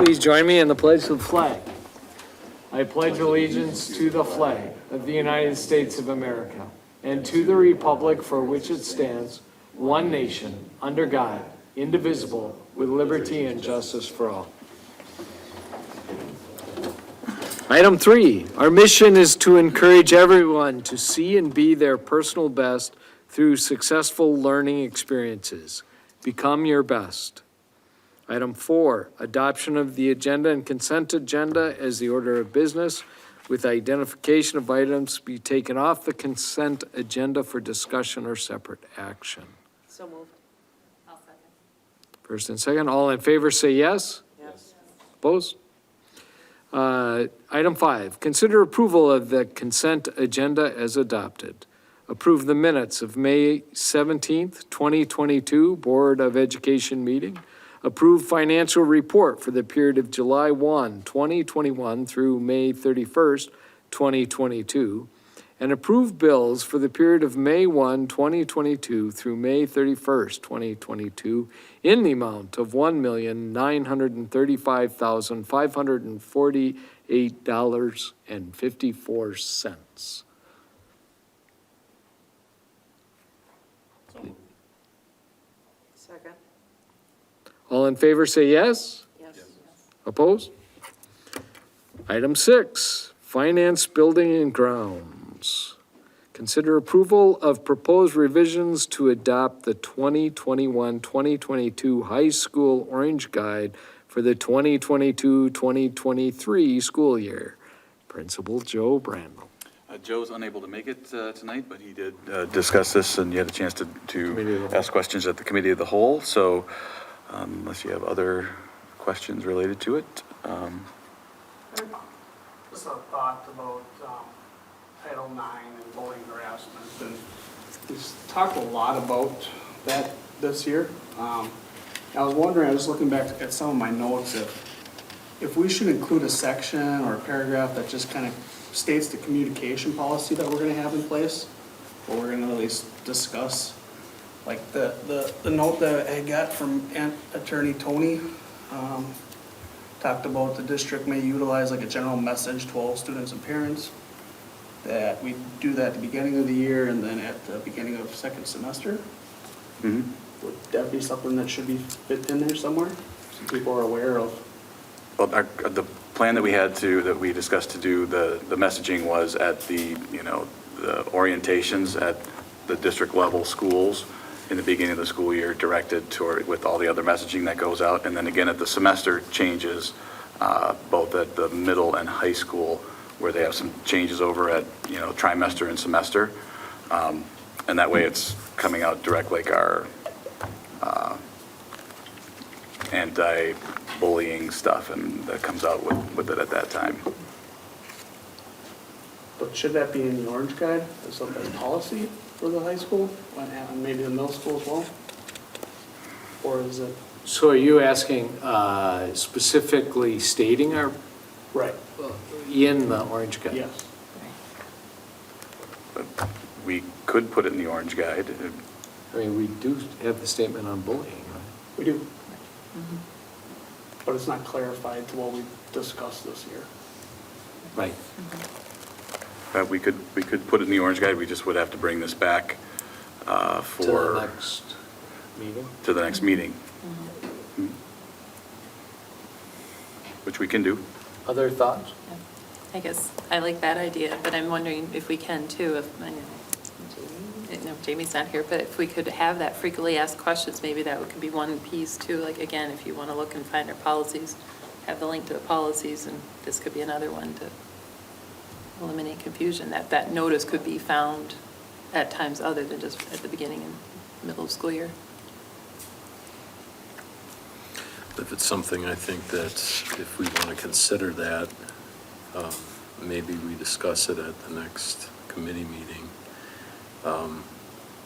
Please join me in the pledge of the flag. I pledge allegiance to the flag of the United States of America and to the republic for which it stands, one nation, under God, indivisible, with liberty and justice for all. Item 3, our mission is to encourage everyone to see and be their personal best through successful learning experiences. Become your best. Item 4, adoption of the agenda and consent agenda as the order of business, with identification of items to be taken off the consent agenda for discussion or separate action. So moved. I'll second. First and second, all in favor say yes. Yes. Opposed? Item 5, consider approval of the consent agenda as adopted. Approve the minutes of May 17th, 2022 Board of Education meeting. Approve financial report for the period of July 1, 2021 through May 31st, 2022. And approve bills for the period of May 1, 2022 through May 31st, 2022 in the amount of $1,935,548.54. Second. All in favor say yes. Yes. Opposed? Item 6, finance, building, and grounds. Consider approval of proposed revisions to adopt the 2021-2022 high school orange guide for the 2022-2023 school year. Principal Joe Brandel. Joe's unable to make it tonight, but he did discuss this, and you had a chance to ask questions at the Committee of the Whole. So unless you have other questions related to it. Just a thought about Title IX and bullying harassment, and we've talked a lot about that this year. I was wondering, I was looking back at some of my notes, if we should include a section or a paragraph that just kind of states the communication policy that we're gonna have in place, or we're gonna at least discuss. Like the note that I got from Attorney Tony, talked about the district may utilize like a general message to all students and parents, that we do that at the beginning of the year and then at the beginning of second semester. Mm-hmm. Would that be something that should be fit in there somewhere, so people are aware of? Well, the plan that we had that we discussed to do the messaging was at the orientations at the district level schools in the beginning of the school year, directed toward with all the other messaging that goes out, and then again at the semester changes, both at the middle and high school, where they have some changes over at trimester and semester, and that way it's coming out direct, like our anti-bullying stuff, and that comes out with it at that time. But should that be in the orange guide as something as policy for the high school and maybe the middle school as well? Or is it? So are you asking specifically stating our, Right. in the orange guide? Yes. But we could put it in the orange guide. I mean, we do have the statement on bullying, right? We do. But it's not clarified to what we discussed this year. Right. We could put it in the orange guide. We just would have to bring this back for To the next meeting? to the next meeting. Which we can do. Other thoughts? I guess I like that idea, but I'm wondering if we can too, if, Jamie's not here, but if we could have that frequently asked questions, maybe that could be one piece too. Like, again, if you want to look and find our policies, have the link to the policies, and this could be another one to eliminate confusion. That notice could be found at times other than just at the beginning and middle of school year. If it's something, I think that if we want to consider that, maybe we discuss it at the next committee meeting.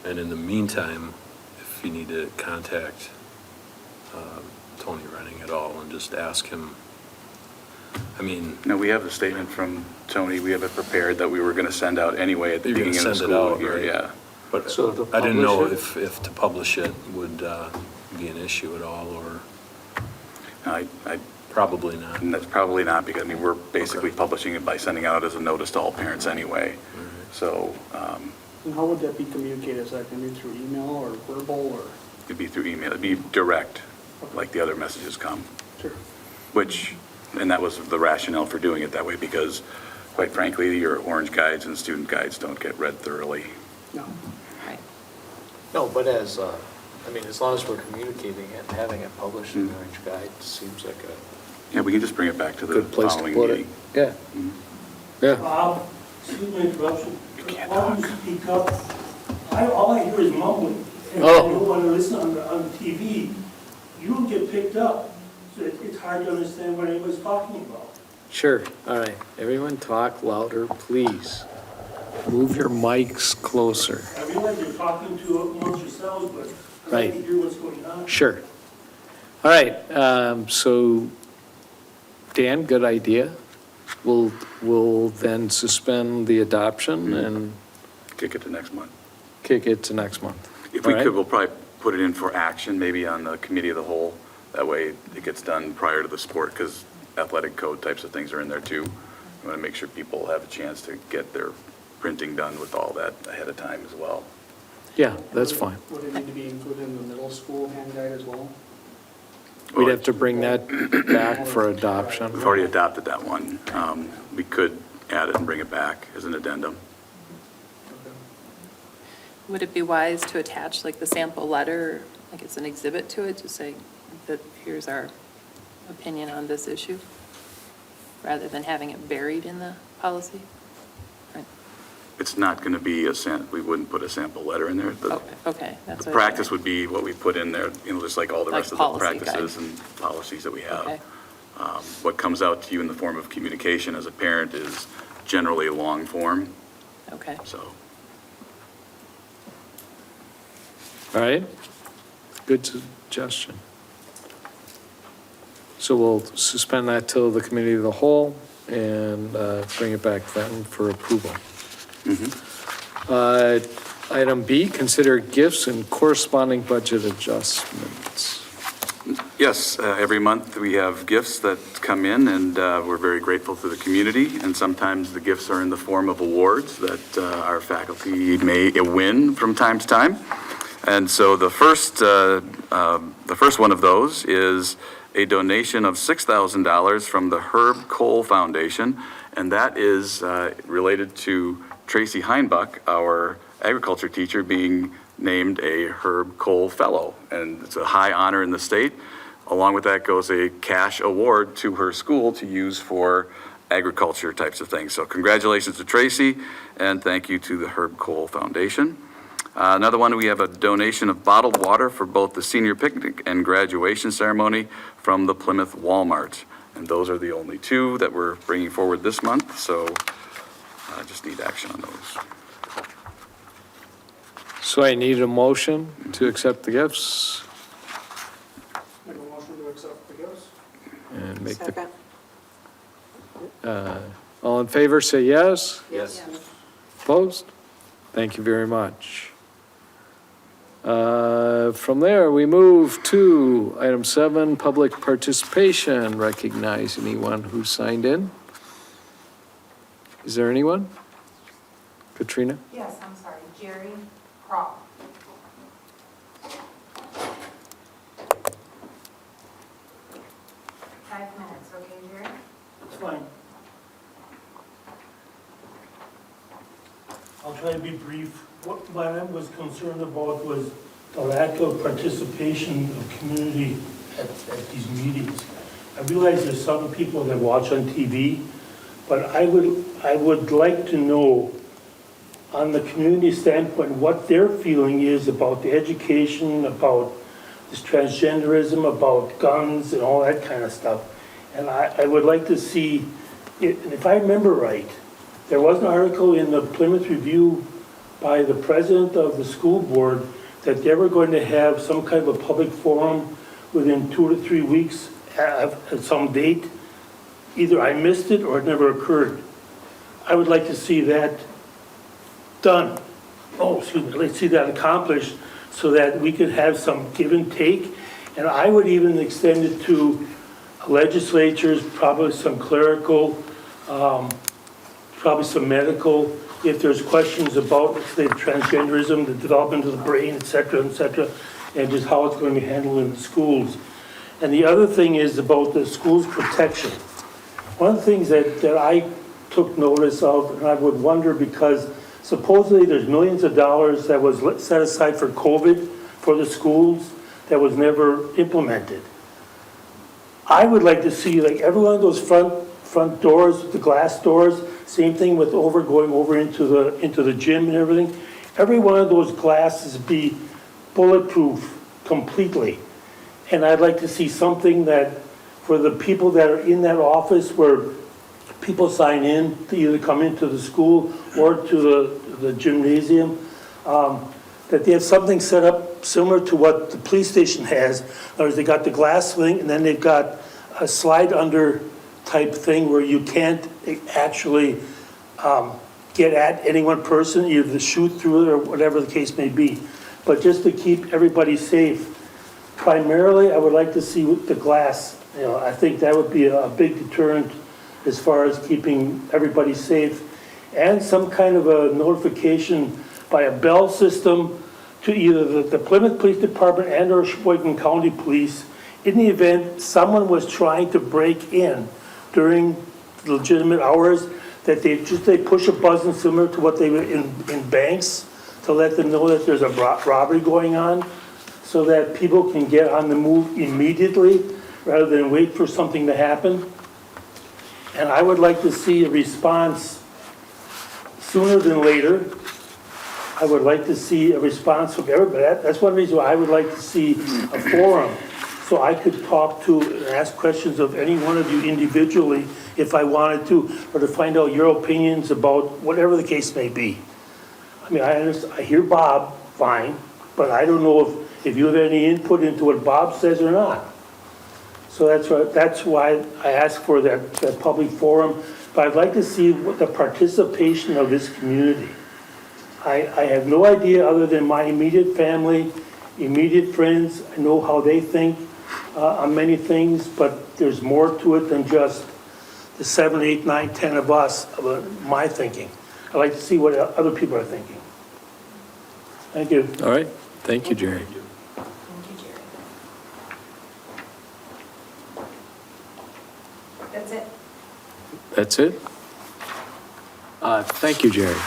And in the meantime, if you need to contact Tony Renning at all and just ask him, I mean. No, we have the statement from Tony. We have it prepared that we were going to send out anyway at the beginning of the school year. Right? Yeah. But So to I didn't know publish if to publish it would be an issue at all, or. I Probably not. And that's probably not, because, I mean, we're basically publishing it by sending out as a notice to all parents anyway. So And how would that be communicated? Is that going to be through email or verbal or? it'd be through email, it'd be direct, like the other messages come. Sure. Which, and that was the rationale for doing it that way, because quite frankly, your orange guides and student guides don't get read thoroughly. No. Right. No, but as long as we're communicating it and having it published in the Orange Guide, seems like a, Yeah, we can just bring it back to the Good place to following put it. meeting. Yeah. Yeah. Bob, excuse me interruption. You can't Why don't you talk. speak up? All I hear is mumbling. And Oh. I don't want to listen on the TV. You don't get picked up, so it's hard to understand what anybody's talking about. Sure. All right. Everyone talk louder, please. Move your mics closer. I realize you're talking to amongst yourselves, but I'd Right. like to hear what's going on. Sure. All right, so Dan, good idea. We'll then suspend the adoption and Kick it to next month. kick it to next month. If we All right? could, we'll probably put it in for action, maybe on the committee of the whole. That way it gets done prior to the sport, because athletic code types of things are in there too. We want to make sure people have a chance to get their printing done with all that ahead of time as well. Yeah, that's fine. Would it need to be included in the middle school hand guide as well? We'd have to bring that back for adoption. We've already adopted that one. We could add it and bring it back as an addendum. Would it be wise to attach like the sample letter, like it's an exhibit to it, to say that here's our opinion on this issue, rather than having it buried in the policy? Right. It's not going to be we wouldn't put a sample letter in there. The Okay, that's the what I was practice would be what we put in there, just like all the Like rest of the policy guide. practices and policies that we have. Okay. What comes out to you in the form of communication as a parent is generally a long form, Okay. so. All right? Good suggestion. So we'll suspend that till the committee of the whole and bring it back then for approval. Item B, consider gifts and corresponding budget adjustments. Yes, every month we have gifts that come in, and we're very grateful to the community. And sometimes the gifts are in the form of awards that our faculty may win from time to time. And so the first one of those is a donation of $6,000 from the Herb Cole Foundation, and that is related to Tracy Heinbuch, our agriculture teacher, being named a Herb Cole Fellow, and it's a high honor in the state. Along with that goes a cash award to her school to use for agriculture types of things. So congratulations to Tracy, and thank you to the Herb Cole Foundation. Another one, we have a donation of bottled water for both the senior picnic and graduation ceremony from the Plymouth Walmart. And those are the only two that we're bringing forward this month, so I just need action on those. So I need a motion to accept the gifts Make a motion to accept the gifts? and make the, Second. all in favor, say yes. Yes. Opposed? Thank you very much. From there, we move to item 7, public participation. Recognize anyone who signed in? Is there anyone? Katrina? Yes, I'm sorry, Jerry Croft. Five minutes, okay, Jerry? It's fine. I'll try to be brief. What I was concerned about was the lack of participation of community at these meetings. I realize there's some people that watch on TV, but I would like to know, on the community standpoint, what their feeling is about the education, about this transgenderism, about guns and all that kind of stuff. And I would like to see, and if I remember right, there was an article in the Plymouth Review by the president of the school board that they were going to have some kind of a public forum within 2 to 3 weeks at some date. Either I missed it or it never occurred. I would like to see that done. Oh, excuse me, let's see that accomplished so that we could have some give and take. And I would even extend it to legislatures, probably some clerical, probably some medical. If there's questions about, say, transgenderism, the development of the brain, et cetera, and just how it's going to be handled in the schools. And the other thing is about the school's protection. One of the things that I took notice of, and I would wonder, because supposedly there's millions of dollars that was set aside for COVID for the schools that was never implemented. I would like to see, like, every one of those front doors, the glass doors, same thing with going over into the gym and everything. Every one of those glasses be bulletproof completely. And I'd like to see something that, for the people that are in that office where people sign in to either come into the school or to the gymnasium, that they have something set up similar to what the police station has. In other words, they got the glass thing, and then they've got a slide under type thing where you can't actually get at any one person, either to shoot through it or whatever the case may be. But just to keep everybody safe, primarily, I would like to see the glass. You know, I think that would be a big deterrent as far as keeping everybody safe. And some kind of a notification by a bell system to either the Plymouth Police Department and or Sheboygan County Police in the event someone was trying to break in during legitimate hours, that they push a button similar to what they were in banks to let them know that there's a robbery going on, so that people can get on the move immediately rather than wait for something to happen. And I would like to see a response sooner than later. I would like to see a response from everybody. That's one reason why I would like to see a forum, so I could talk to and ask questions of any one of you individually if I wanted to, or to find out your opinions about whatever the case may be. I mean, I hear Bob, fine, but I don't know if you have any input into what Bob says or not. So that's why I asked for that public forum. But I'd like to see the participation of this community. I have no idea, other than my immediate family, immediate friends. I know how they think on many things, but there's more to it than just the 7, 8, 9, 10 of us, my thinking. I'd like to see what other people are thinking. Thank you. All right, thank you, Jerry. Thank you, Jerry. That's it. That's it? Thank you, Jerry.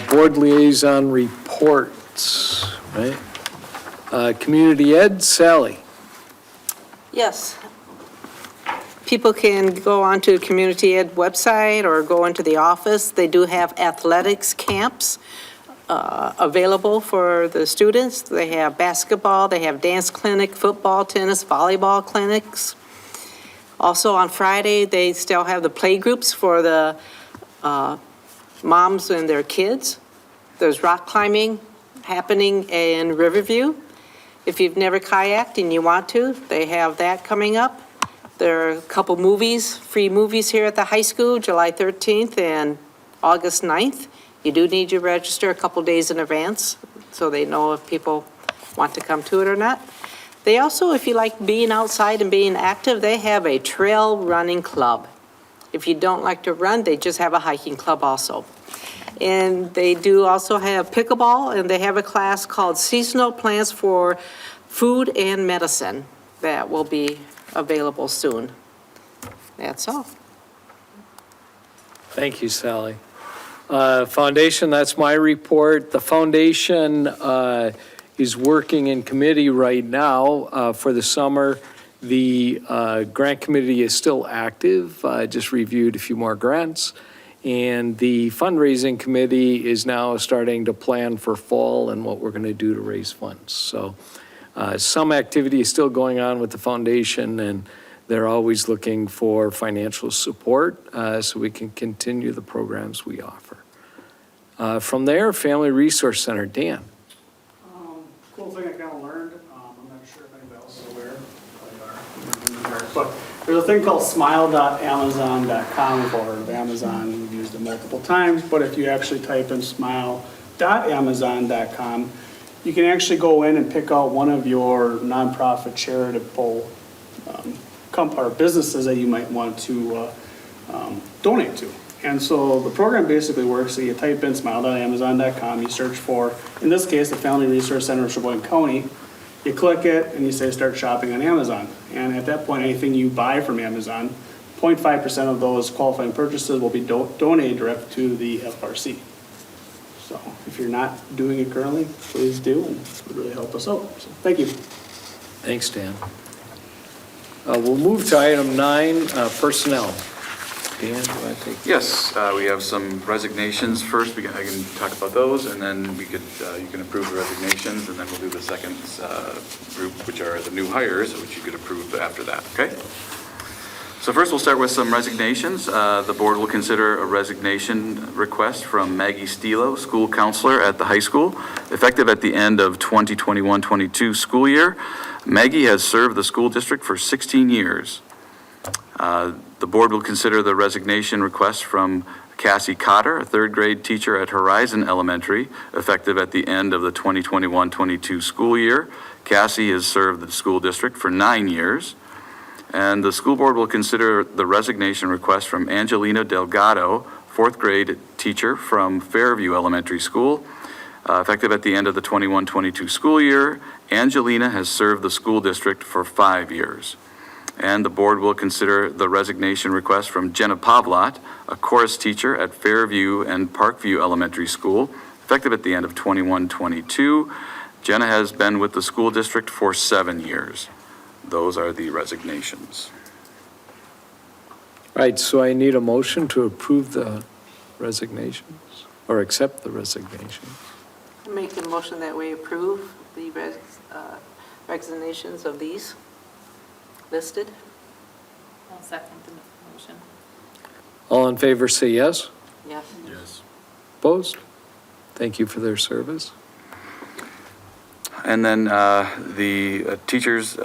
Board liaison reports, right? Community Ed, Sally. Yes. People can go onto the Community Ed website or go into the office. They do have athletics camps available for the students. They have basketball, they have dance clinic, football, tennis, volleyball clinics. Also on Friday, they still have the play groups for the moms and their kids. There's rock climbing happening in Riverview. If you've never kayaked and you want to, they have that coming up. There are a couple movies, free movies here at the high school, July 13th and August 9th. You do need to register a couple days in advance so they know if people want to come to it or not. They also, if you like being outside and being active, they have a trail running club. If you don't like to run, they just have a hiking club also. And they do also have pickleball, and they have a class called Seasonal Plants for Food and Medicine that will be available soon. That's all. Thank you, Sally. Foundation, that's my report. The foundation is working in committee right now for the summer. The grant committee is still active, just reviewed a few more grants. And the fundraising committee is now starting to plan for fall and what we're going to do to raise funds. So some activity is still going on with the foundation, and they're always looking for financial support so we can continue the programs we offer. From there, Family Resource Center, Dan. Cool thing I kind of learned, I'm not sure if anybody else is aware, but there's a thing called smile.amazon.com for Amazon. We've used it multiple times, but if you actually type in smile.amazon.com, you can actually go in and pick out one of your nonprofit charitable or businesses that you might want to donate to. And so the program basically works, so you type in smile.amazon.com, you search for, in this case, the Family Resource Center of Sheboygan County, you click it, and you say start shopping on Amazon. And at that point, anything you buy from Amazon, 0.5% of those qualifying purchases will be donated direct to the FRC. So if you're not doing it currently, please do, and it would really help us out. So thank you. Thanks, Dan. We'll move to item 9, personnel. Dan, do you want to take? Yes, we have some resignations first. I can talk about those, and then you can approve the resignations, and then we'll do the second group, which are the new hires, which you could approve after that, okay? So first, we'll start with some resignations. The board will consider a resignation request from Maggie Stilo, school counselor at the high school, effective at the end of 2021-22 school year. Maggie has served the school district for 16 years. The board will consider the resignation request from Cassie Cotter, a third grade teacher at Horizon Elementary, effective at the end of the 2021-22 school year. Cassie has served the school district for 9 years. And the school board will consider the resignation request from Angelina Delgado, fourth grade teacher from Fairview Elementary School, effective at the end of the 21-22 school year. Angelina has served the school district for 5 years. And the board will consider the resignation request from Jenna Pavlot, a chorus teacher at Fairview and Parkview Elementary School, effective at the end of 21-22. Jenna has been with the school district for 7 years. Those are the resignations. Right, so I need a motion to approve the resignations, or accept the resignations. Make a motion that we approve the resignations of these listed. I'll second the motion. All in favor, say yes. Yes. Yes. Opposed? Thank you for their service. And then the teachers,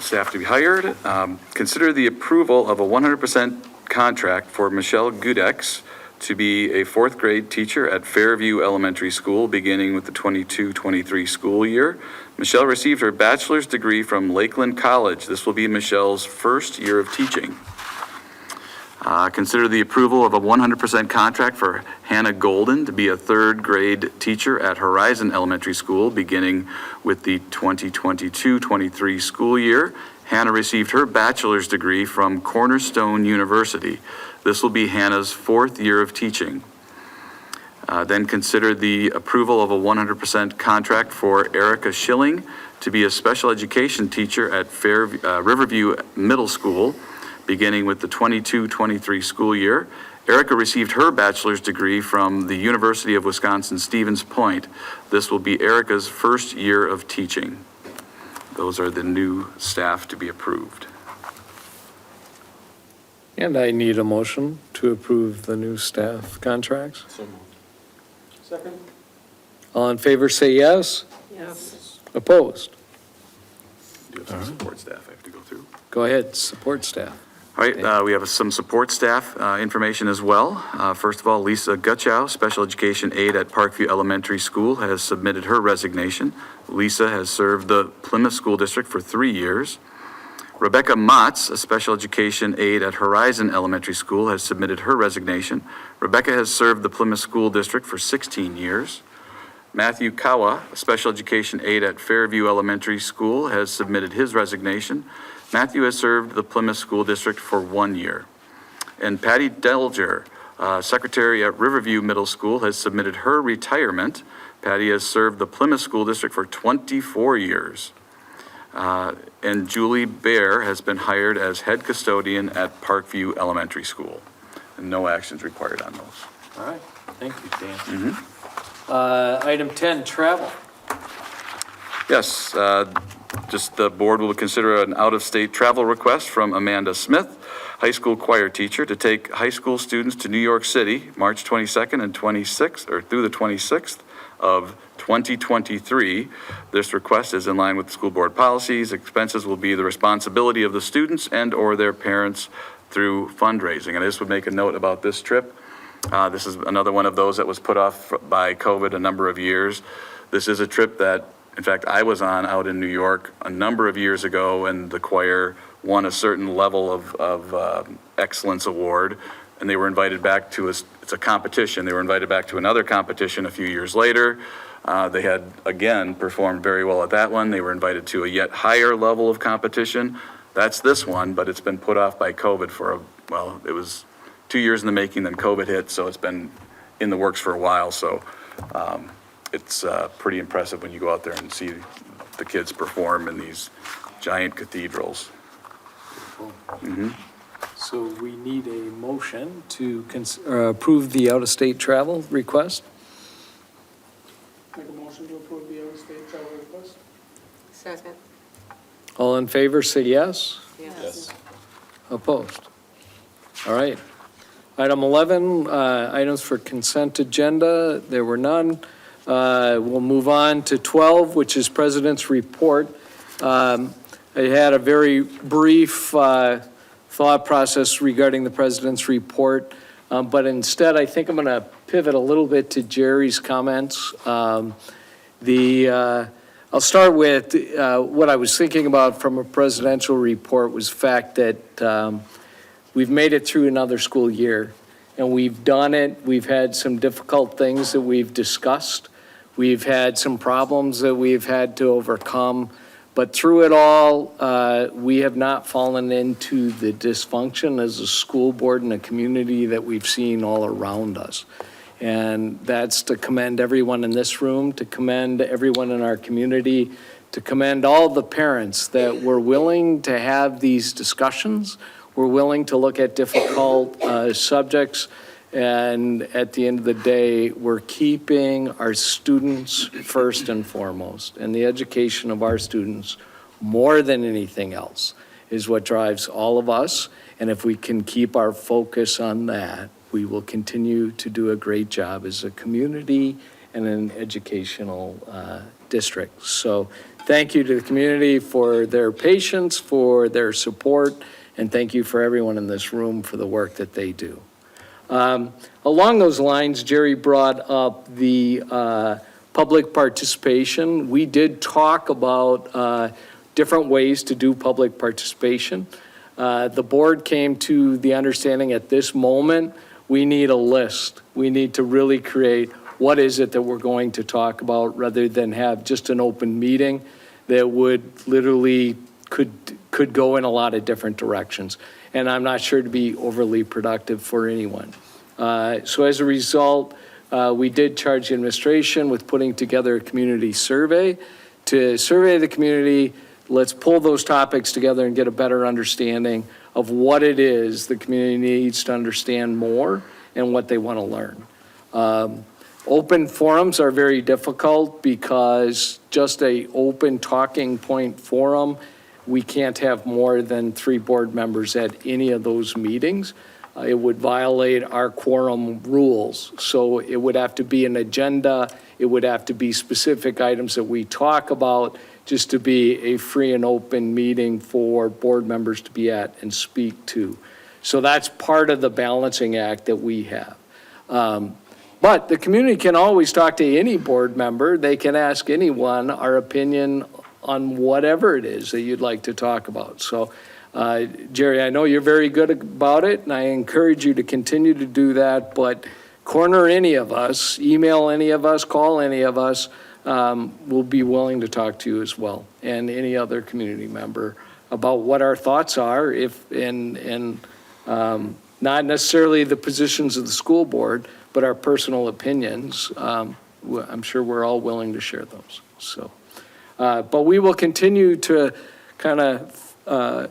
staff to be hired, consider the approval of a 100% contract for Michelle Gudex to be a fourth grade teacher at Fairview Elementary School, beginning with the 22-23 school year. Michelle received her bachelor's degree from Lakeland College. This will be Michelle's first year of teaching. Consider the approval of a 100% contract for Hannah Golden to be a third grade teacher at Horizon Elementary School, beginning with the 2022-23 school year. Hannah received her bachelor's degree from Cornerstone University. This will be Hannah's fourth year of teaching. Then consider the approval of a 100% contract for Erica Schilling to be a special education teacher at Riverview Middle School, beginning with the 22-23 school year. Erica received her bachelor's degree from the University of Wisconsin-Stevens Point. This will be Erica's first year of teaching. Those are the new staff to be approved. And I need a motion to approve the new staff contracts. So moved. Second? All in favor, say yes. Yes. Opposed? Do you have some support staff I have to go through? Go ahead, support staff. All right, we have some support staff information as well. First of all, Lisa Gutchow, special education aide at Parkview Elementary School, has submitted her resignation. Lisa has served the Plymouth School District for 3 years. Rebecca Motz, a special education aide at Horizon Elementary School, has submitted her resignation. Rebecca has served the Plymouth School District for 16 years. Matthew Kawa, a special education aide at Fairview Elementary School, has submitted his resignation. Matthew has served the Plymouth School District for 1 year. And Patty Delger, secretary at Riverview Middle School, has submitted her retirement. Patty has served the Plymouth School District for 24 years. And Julie Bear has been hired as head custodian at Parkview Elementary School. And no actions required on those. All right, thank you, Dan. Item 10, travel. Yes, just the board will consider an out-of-state travel request from Amanda Smith, high school choir teacher, to take high school students to New York City, March 22nd and 26th, or through the 26th of 2023. This request is in line with school board policies. Expenses will be the responsibility of the students and/or their parents through fundraising. And I just would make a note about this trip. This is another one of those that was put off by COVID a number of years. This is a trip that, in fact, I was on out in New York a number of years ago, and the choir won a certain level of excellence award, and they were invited back to it's a competition. They were invited back to another competition a few years later. They had, again, performed very well at that one. They were invited to a yet higher level of competition. That's this one, but it's been put off by COVID well, it was 2 years in the making, then COVID hit, so it's been in the works for a while. So it's pretty impressive when you go out there and see the kids perform in these giant cathedrals. So we need a motion to approve the out-of-state travel request. Make a motion to approve the out-of-state travel request? Second. All in favor, say yes. Yes. Opposed? All right. Item 11, items for consent agenda. There were none. We'll move on to 12, which is President's Report. I had a very brief thought process regarding the President's Report, but instead I think I'm going to pivot a little bit to Jerry's comments. I'll start with what I was thinking about from a presidential report was the fact that we've made it through another school year, and we've done it. We've had some difficult things that we've discussed. We've had some problems that we've had to overcome. But through it all, we have not fallen into the dysfunction as a school board and a community that we've seen all around us. And that's to commend everyone in this room, to commend everyone in our community, to commend all the parents that were willing to have these discussions, were willing to look at difficult subjects, and at the end of the day, we're keeping our students first and foremost, and the education of our students more than anything else is what drives all of us. And if we can keep our focus on that, we will continue to do a great job as a community and an educational district. So thank you to the community for their patience, for their support, and thank you for everyone in this room for the work that they do. Along those lines, Jerry brought up the public participation. We did talk about different ways to do public participation. The board came to the understanding at this moment, we need a list. We need to really create what is it that we're going to talk about rather than have just an open meeting that would literally could go in a lot of different directions. And I'm not sure to be overly productive for anyone. So as a result, we did charge the administration with putting together a community survey to survey the community. Let's pull those topics together and get a better understanding of what it is the community needs to understand more and what they want to learn. Open forums are very difficult because just a open talking point forum, we can't have more than 3 board members at any of those meetings. It would violate our quorum rules. So it would have to be an agenda. It would have to be specific items that we talk about just to be a free and open meeting for board members to be at and speak to. So that's part of the balancing act that we have. But the community can always talk to any board member. They can ask anyone our opinion on whatever it is that you'd like to talk about. So, Jerry, I know you're very good about it, and I encourage you to continue to do that, but corner any of us, email any of us, call any of us, we'll be willing to talk to you as well, and any other community member about what our thoughts are, not necessarily the positions of the school board, but our personal opinions. I'm sure we're all willing to share those. So, but we will continue to kind of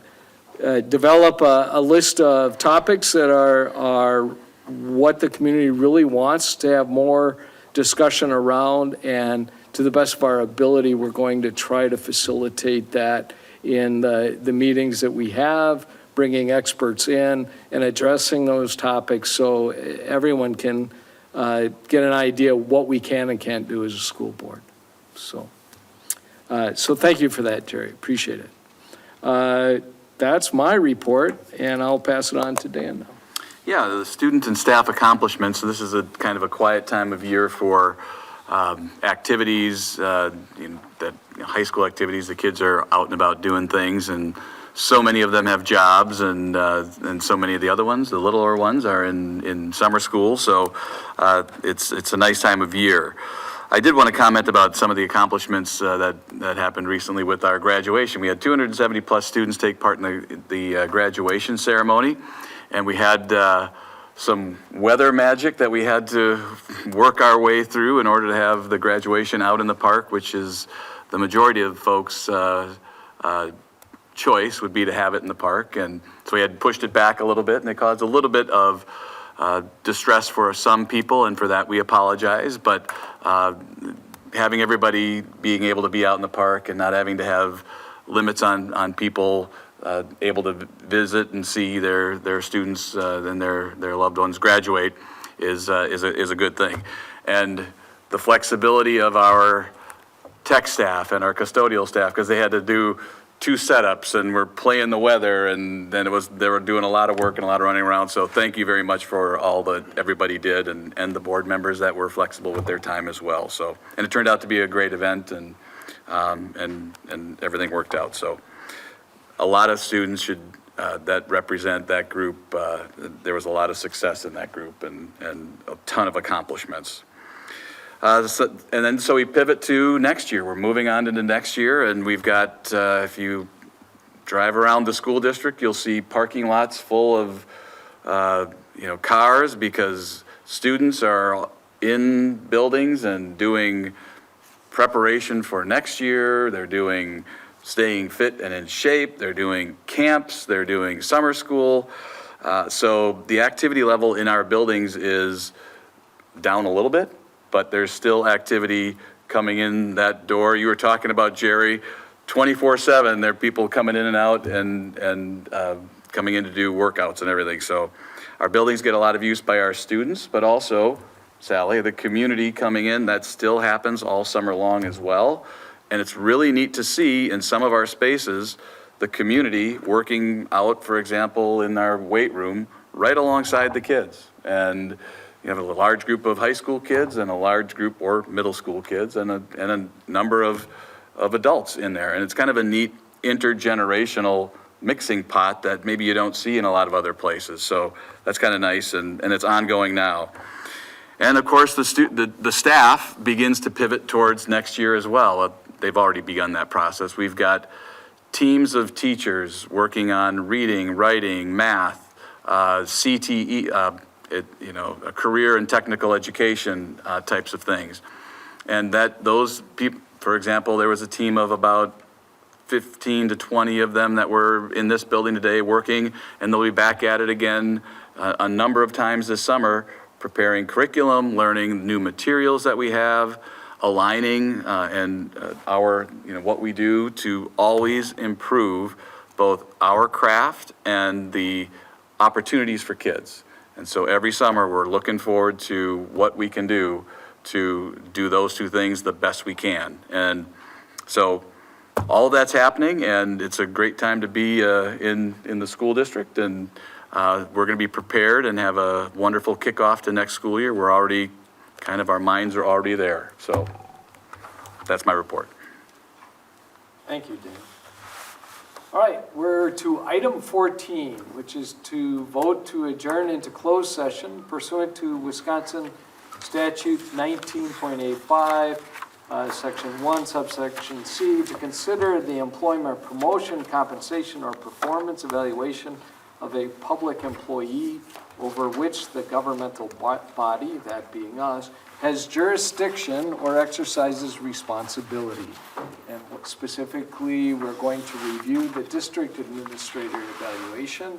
develop a list of topics that are what the community really wants to have more discussion around, and to the best of our ability, we're going to try to facilitate that in the meetings that we have, bringing experts in and addressing those topics so everyone can get an idea of what we can and can't do as a school board. So thank you for that, Jerry. Appreciate it. That's my report, and I'll pass it on to Dan now. Yeah, the student and staff accomplishments. So this is a kind of a quiet time of year for activities, high school activities. The kids are out and about doing things, and so many of them have jobs, and so many of the other ones, the littler ones, are in summer school, so it's a nice time of year. I did want to comment about some of the accomplishments that happened recently with our graduation. We had 270-plus students take part in the graduation ceremony, and we had some weather magic that we had to work our way through in order to have the graduation out in the park, which is the majority of folks' choice would be to have it in the park. And so we had pushed it back a little bit, and it caused a little bit of distress for some people, and for that we apologize. But having everybody being able to be out in the park and not having to have limits on people able to visit and see their students and their loved ones graduate is a good thing. And the flexibility of our tech staff and our custodial staff, because they had to do 2 setups and we're playing the weather, and then they were doing a lot of work and a lot of running around. So thank you very much for all that everybody did, and the board members that were flexible with their time as well. So, and it turned out to be a great event, and everything worked out. So a lot of students that represent that group, there was a lot of success in that group, and a ton of accomplishments. So we pivot to next year. We're moving on into next year, and we've got, if you drive around the school district, you'll see parking lots full of, cars, because students are in buildings and doing preparation for next year. They're doing staying fit and in shape. They're doing camps. They're doing summer school. So the activity level in our buildings is down a little bit, but there's still activity coming in that door. You were talking about, Jerry, 24/7, there are people coming in and out and coming in to do workouts and everything. So our buildings get a lot of use by our students, but also, Sally, the community coming in, that still happens all summer long as well. And it's really neat to see in some of our spaces, the community working out, for example, in our weight room, right alongside the kids. And you have a large group of high school kids and a large group, or middle school kids, and a number of adults in there. And it's kind of a neat intergenerational mixing pot that maybe you don't see in a lot of other places. So that's kind of nice, and it's ongoing now. And of course, the staff begins to pivot towards next year as well. They've already begun that process. We've got teams of teachers working on reading, writing, math, CTE, a career and technical education types of things. And that those people, for example, there was a team of about 15 to 20 of them that were in this building today working, and they'll be back at it again a number of times this summer, preparing curriculum, learning new materials that we have, aligning our, what we do to always improve both our craft and the opportunities for kids. And so every summer, we're looking forward to what we can do to do those 2 things the best we can. And so all of that's happening, and it's a great time to be in the school district. And we're going to be prepared and have a wonderful kickoff to next school year. We're already our minds are already there. So that's my report. Thank you, Dan. All right, we're to item 14, which is to vote to adjourn into closed session pursuant to Wisconsin Statute 19.85, Section 1, subsection C, to consider the employment, promotion, compensation, or performance evaluation of a public employee over which the governmental body, that being us, has jurisdiction or exercises responsibility. And specifically, we're going to review the district administrator evaluation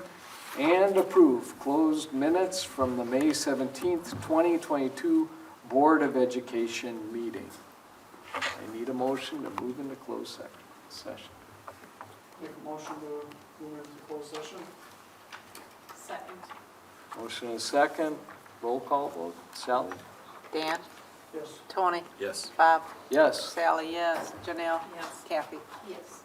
and approve closed minutes from the May 17th, 2022 Board of Education meeting. I need a motion to move into closed session. Make a motion to move into closed session? Second. Motion and second, roll call vote. Sally? Dan? Yes. Tony? Yes. Bob? Yes. Sally, yes. Janelle? Yes. Kathy? Yes.